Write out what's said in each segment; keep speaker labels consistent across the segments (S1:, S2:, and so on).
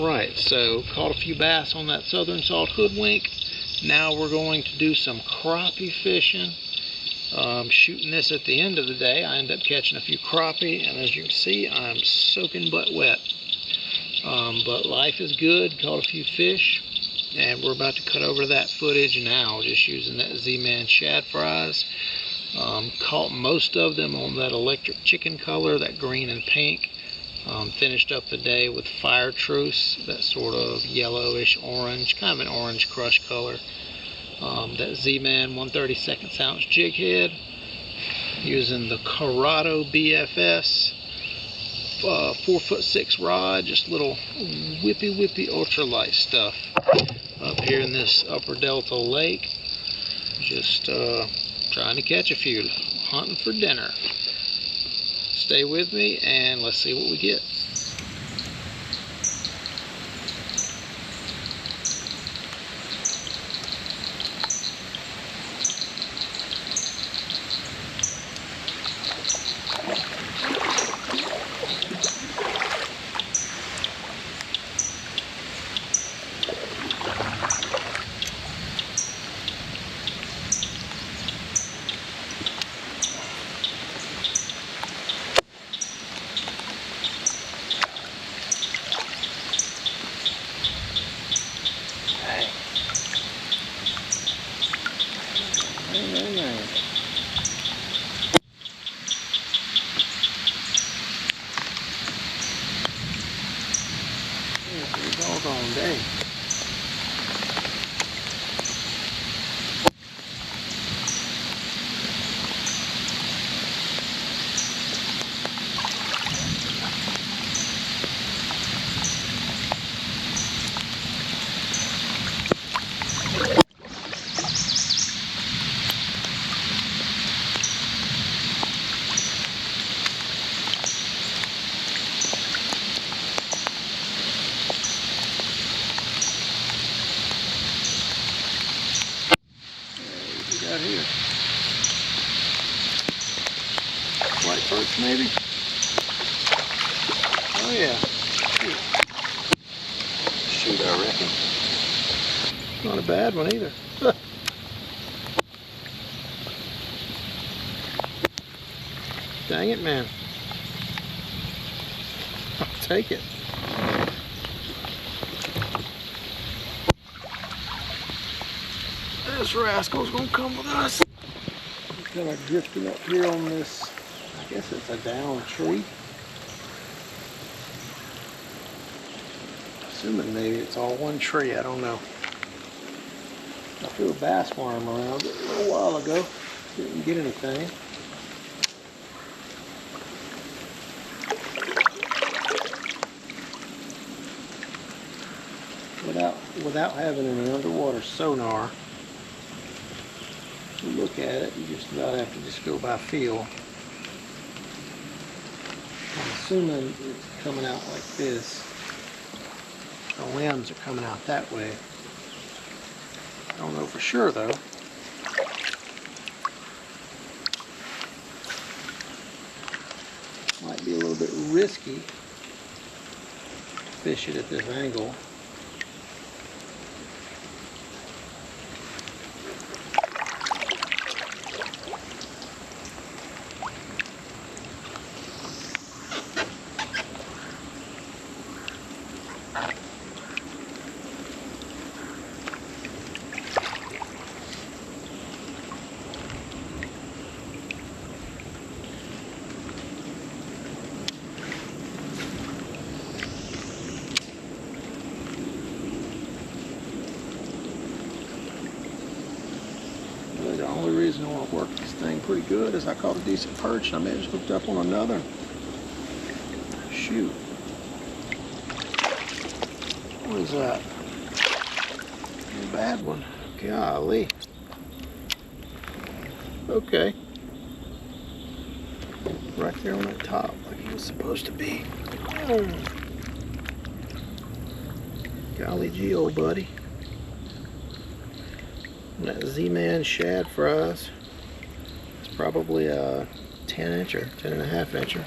S1: Alright, so caught a few bass on that southern salt hoodwink. Now we're going to do some crappie fishing. Shooting this at the end of the day. I end up catching a few crappie, and as you can see, I'm soaking butt wet. But life is good. Caught a few fish, and we're about to cut over to that footage now, just using that Zman Shad fryz. Caught most of them on that electric chicken color, that green and pink. Finished up the day with fire truce, that sort of yellowish orange, kind of an orange crush color. That Zman 1/32 ounce jig head, using the Curado BFS 4'6" rod, just little whippy ultralight stuff. Up here in this upper delta lake, just trying to catch a few, hunting for dinner. Stay with me and let's see what we get. Doggone day. Here. White perch maybe? Oh yeah. Shoot, I reckon. Not a bad one either. Dang it, man. I'll take it. This rascal's gonna come with us. He's kind of drifting up here on this, I guess it's a down tree. Assuming maybe it's all one tree, I don't know. I threw a bass worm around it a little while ago. Didn't get anything. Without having an underwater sonar, to look at it, you just about have to just go by feel. I'm assuming it's coming out like this. The limbs are coming out that way. I don't know for sure though. Might be a little bit risky to fish it at this angle. The only reason I want to work this thing pretty good is I caught a decent perch and I may have just hooked up on another. Shoot. What is that? A bad one. Golly. Okay. Right there on the top, like he was supposed to be. Golly gee, old buddy. That Zman Shad fryz. It's probably a 10-incher, 10.5 incher.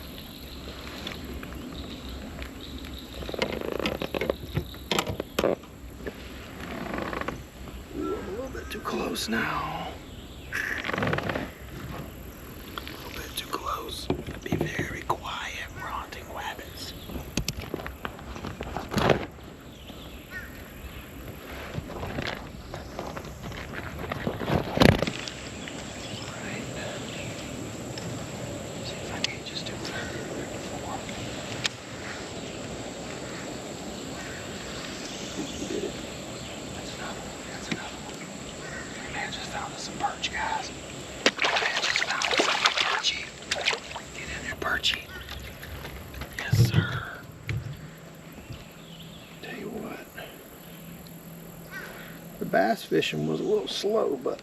S1: close now. A little bit too close. Be very quiet. We're hunting rabbits. Some perch, guys. I just found something perchy. Get in there, perchy. Yes, sir. Tell you what. The bass fishing was a little slow, but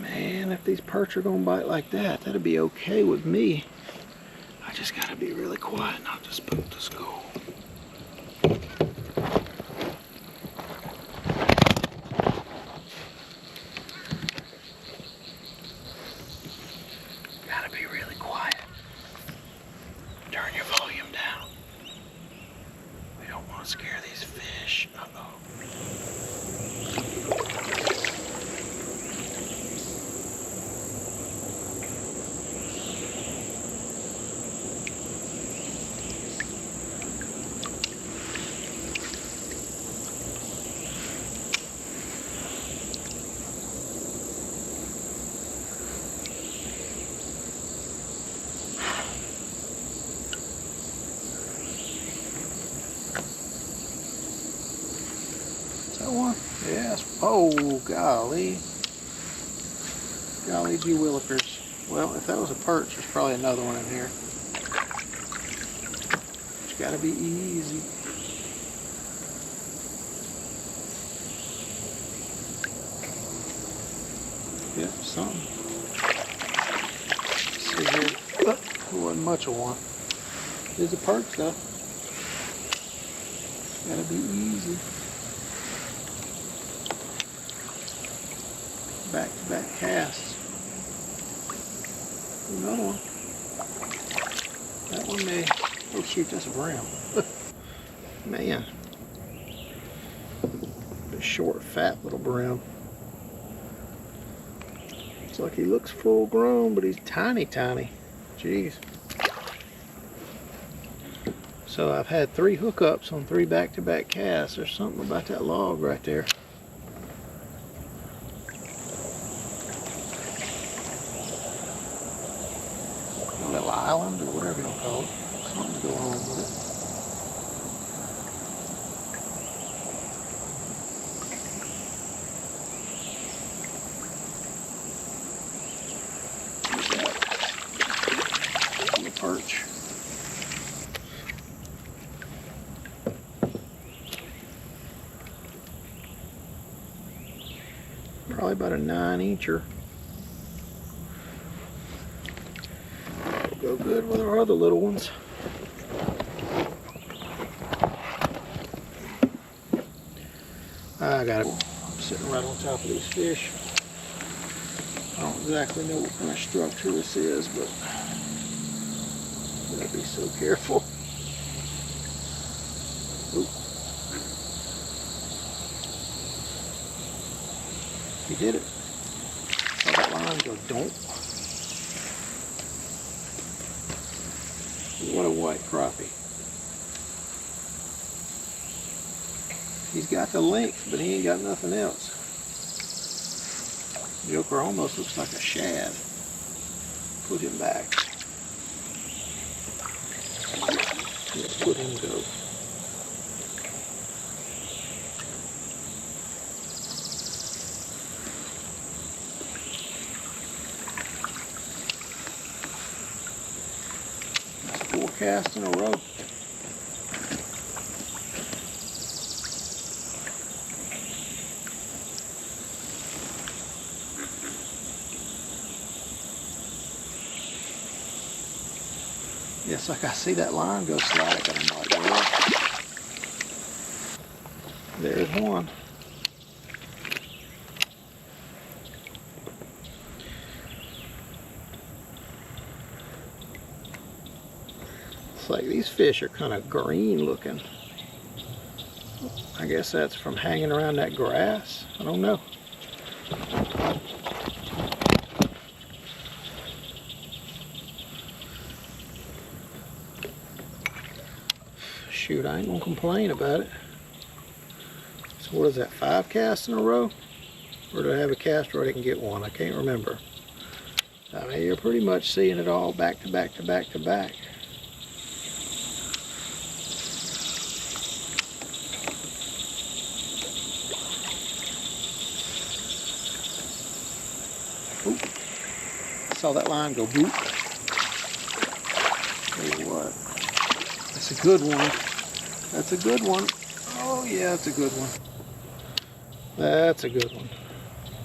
S1: man, if these perch are gonna bite like that, that'd be okay with me. I just gotta be really quiet and not just put the skull. Scare these fish. Uh-oh. One? Yes. Oh, golly. Golly gee willikers. Well, if that was a perch, there's probably another one in here. It's gotta be easy. Yep, something. Let's see here. Oh, it wasn't much of one. There's a perch though. It's gotta be easy. Back-to-back casts. Another one. That one may. Oh shoot, that's a brown. Man. A short, fat little brown. It's like he looks full grown, but he's tiny, tiny. Jeez. So I've had 3 hookups on 3 back-to-back casts. There's something about that log right there. Little island or whatever you want to call it. Something's going on with it. The perch. Probably about a 9-incher. Go good with our other little ones. I got it. I'm sitting right on top of these fish. I don't exactly know what kind of structure this is, but you gotta be so careful. Oop. He did it. Saw that line go donk. What a white crappie. He's got the length, but he ain't got nothing else. Joker almost looks like a shad. Put him back. Let's put him go. That's 4 casts in a row. Yes, like I see that line go slide, and I'm like, well, there's one. It's like these fish are kind of green looking. I guess that's from hanging around that grass. I don't know. Shoot, I ain't gonna complain about it. So what is that, 5 casts in a row? Or do I have a cast where I can get one? I can't remember. I mean, you're pretty much seeing it all back to back to back to back. Oop. I saw that line go boop. Tell you what. That's a good one. That's a good one. Oh yeah, that's a good one. That's a good one.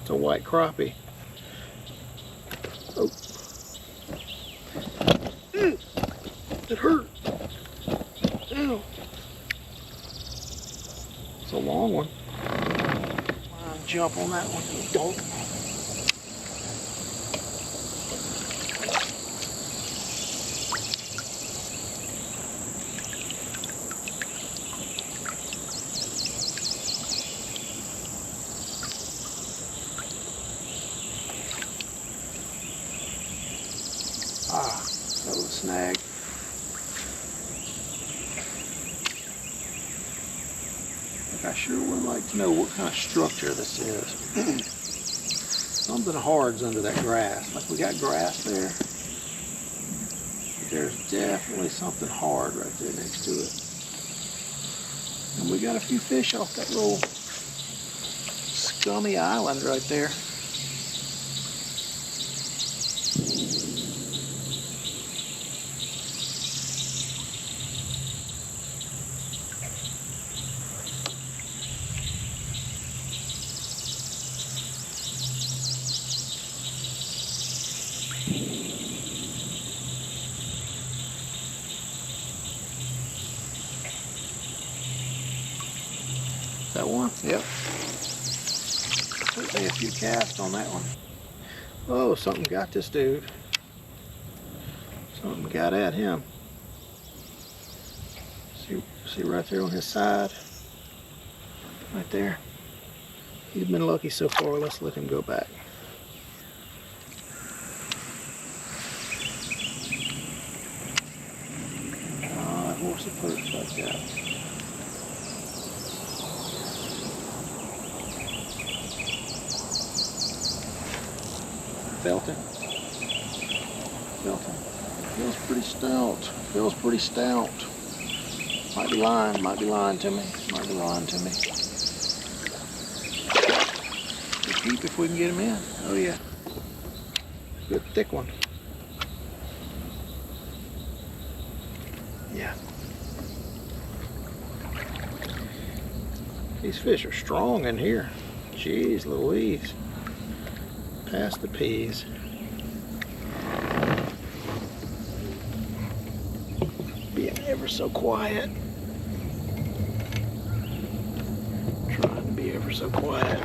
S1: It's a white crappie. Oh. Ew. It hurt. Ew. It's a long one. Jump on that one. Don't. Ah, that was a snag. I sure would like to know what kind of structure this is. Something hard's under that grass. Like we got grass there. There's definitely something hard right there next to it. And we got a few fish off that little scummy island right there. That one? Yep. Certainly a few casts on that one. Oh, something got this dude. Something got at him. See right there on his side? Right there. He's been lucky so far. Let's let him go back. Oh, that horse will perch like that. Felt him. Felt him. Feels pretty stout. Feels pretty stout. Might be lying. Might be lying to me. Might be lying to me. We'll keep if we can get him in. Oh yeah. Good thick one. Yeah. These fish are strong in here. Jeez Louise. Past the peas. Being ever so quiet. Trying to be ever so quiet.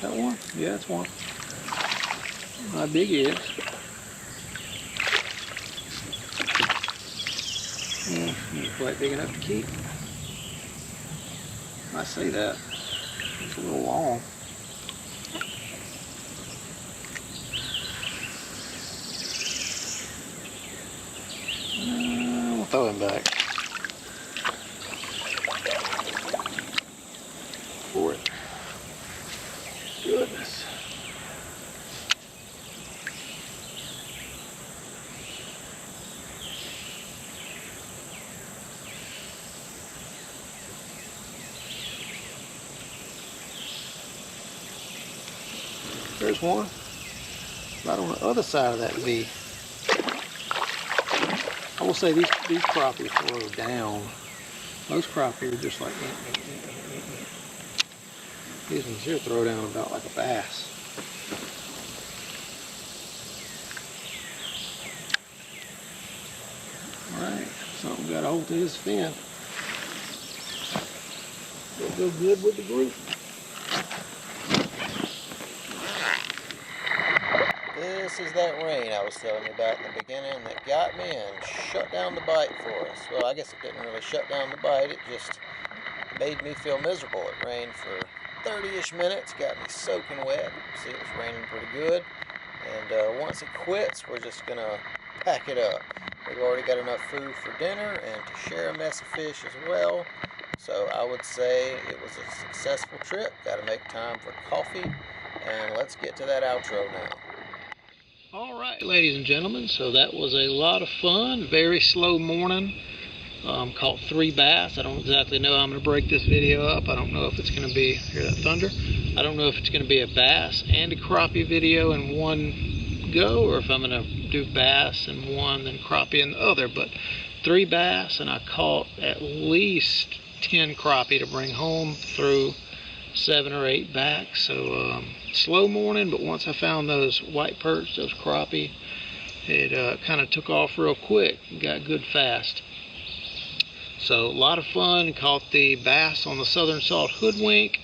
S1: That one? Yeah, that's one. How big he is. Not quite big enough to keep. I say that. It's a little long. We'll throw him back. For it. Goodness. There's one right on the other side of that V. I will say these crappie throw down. Most crappie are just like these ones here throw down about like a bass. Alright, something got a hold of his fin. It'll go good with the group.
S2: this is that rain I was telling you about in the beginning that got me and shut down the bite for us. Well, I guess it didn't really shut down the bite, it just made me feel miserable. It rained for 30-ish minutes, got me soaking wet. See, it was raining pretty good. And once it quits, we're just going to pack it up. We've already got enough food for dinner and to share a mess of fish as well. So I would say it was a successful trip. Got to make time for coffee. And let's get to that outro now.
S1: All right, ladies and gentlemen, so that was a lot of fun. Very slow morning. Caught 3 bass. I don't exactly know how I'm going to break this video up. I don't know if it's going to be, hear that thunder? I don't know if it's going to be a bass and a crappie video in one go, or if I'm going to do bass in one, then crappie in the other. But 3 bass, and I caught at least 10 crappie to bring home through 7 or 8 back. So slow morning, but once I found those white perch, those crappie, it kind of took off real quick. Got good fast. So a lot of fun. Caught the bass on the Southern Salt Hoodwink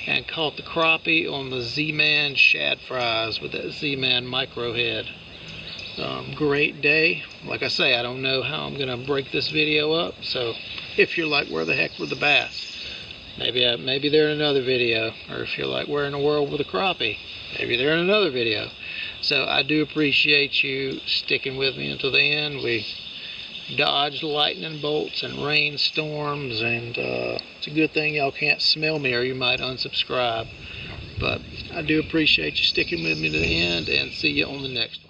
S1: and caught the crappie on the Zman Shad fryz with that Zman micro head. Great day. Like I say, I don't know how I'm going to break this video up. So if you're like, where the heck were the bass? Maybe they're in another video. Or if you're like, where in the world were the crappie? Maybe they're in another video. So I do appreciate you sticking with me until the end. We dodged lightning bolts and rainstorms, and it's a good thing y'all can't smell me or you might unsubscribe. But I do appreciate you sticking with me to the end, and see you on the next one.